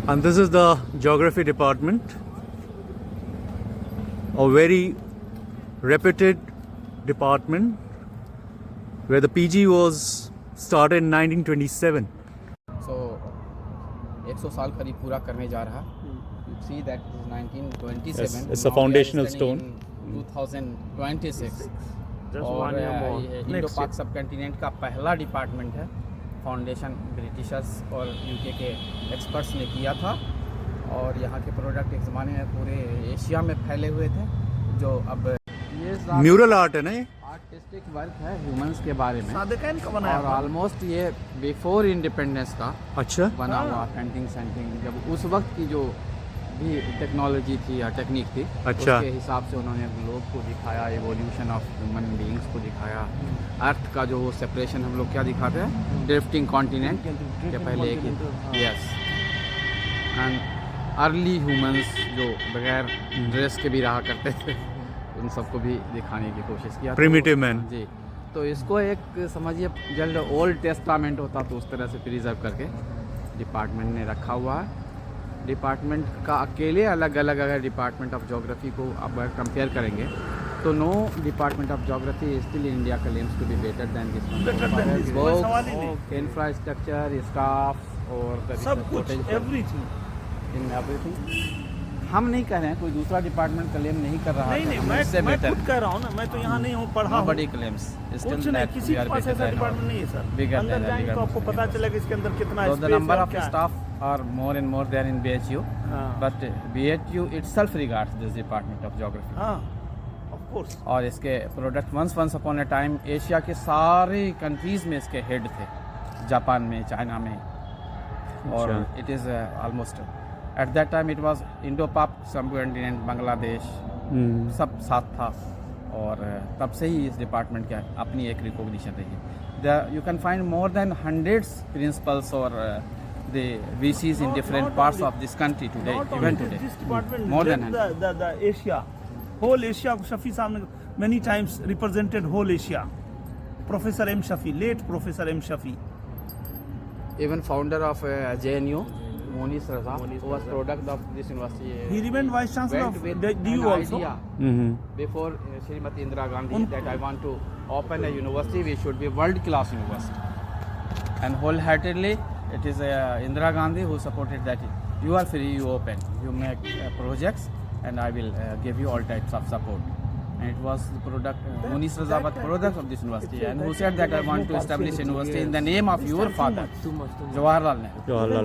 And this is the geography department, a very reputed department where the PG was started in 1927. So 100 साल करीब पूरा करने जा रहा. You see that is 1927. Yes, it's a foundational stone. 2026. और Indo पाक सब कंटिनेंट का पहला डिपार्टमेंट है. फाउंडेशन ब्रिटिशर्स और यूके के एक्सपर्ट्स ने किया था और यहाँ के प्रोडक्ट एक ज़माने में पूरे एशिया में फैले हुए थे. जो अब ये म्यूरल आर्ट है ना, ये आर्टिस्टिक वर्क है ह्यूमंस के बारे में सादकाइन का बनाया और ऑलमोस्ट ये बिफोर इंडिपेंडेंस का अच्छा बना हुआ पेंटिंग सेंटिंग. जब उस वक्त की जो भी टेक्नोलॉजी थी या टेक्निक थी अच्छा उसके हिसाब से उन्होंने ग्लोब को दिखाया, इवोल्यूशन ऑफ ह्यूमन बीइंग्स को दिखाया. अर्थ का जो सेपरेशन हम लोग क्या दिखाते हैं, ड्रिफ्टिंग कॉन्टिनेंट के पहले एक यस एंड अर्ली ह्यूमंस जो बगैर ड्रेस के भी रहा करते थे उन सबको भी दिखाने की कोशिश किया. Primitive man. जी, तो इसको एक समझिए जल्द ओल्ड टेस्टामेंट होता तो उस तरह से प्रिजर्व करके डिपार्टमेंट ने रखा हुआ है. डिपार्टमेंट का अकेले अलग अलग अगर डिपार्टमेंट ऑफ ज्योग्राफी को आप अगर कंपेयर करेंगे तो no department of geography still India claims to be better than this one. Infrastructure, staff और सब कुछ एवरीथिंग इन एवरीथिंग. हम नहीं कह रहे हैं, कोई दूसरा डिपार्टमेंट क्लेम नहीं कर रहा है. नहीं मैं खुद कह रहा हूँ ना, मैं तो यहाँ नहीं हूँ, पढ़ा हूँ. बड़ी क्लेम्स कुछ नहीं, किसी के पास ऐसा डिपार्टमेंट नहीं है सर. अंदर जाएंगे तो आपको पता चलेगा इसके अंदर कितना So स्पेस the है number और of क्या है. staff are more and more there in BHU, हाँ. but BHU itself regards this department of geography. हाँ, of course. और इसके product once upon a time Asia के सारे कंट्रीज में इसके हेड थे, जापान में, चाइना में. और it is almost at that time it was Indo पाक सब कंटिनेंट, बांग्लादेश सब साथ था. और तब से ही इस डिपार्टमेंट की अपनी एक रिकॉग्निशन रही है. You can find more than hundreds principles और the VCs in different parts of this country today, Not even only today. this department, More then than the Asia, whole Asia. Shafi साहब ने many times represented whole Asia. Professor M. Shafi, late Professor M. Shafi. Even founder of JNU, Monis Raza, who was product of this university. He remained vice chancellor went of with the DU an also. idea before Srimati Indira Gandhi that I want to open a university, we should be world class university. And wholeheartedly, it is Indira Gandhi who supported that. You are free, you open, you make projects, and I will give you all types of support. And it was the product, Monis Raza was product of this university, and who said that I want to establish a university in the name of your father, Jawaharlal Nehru.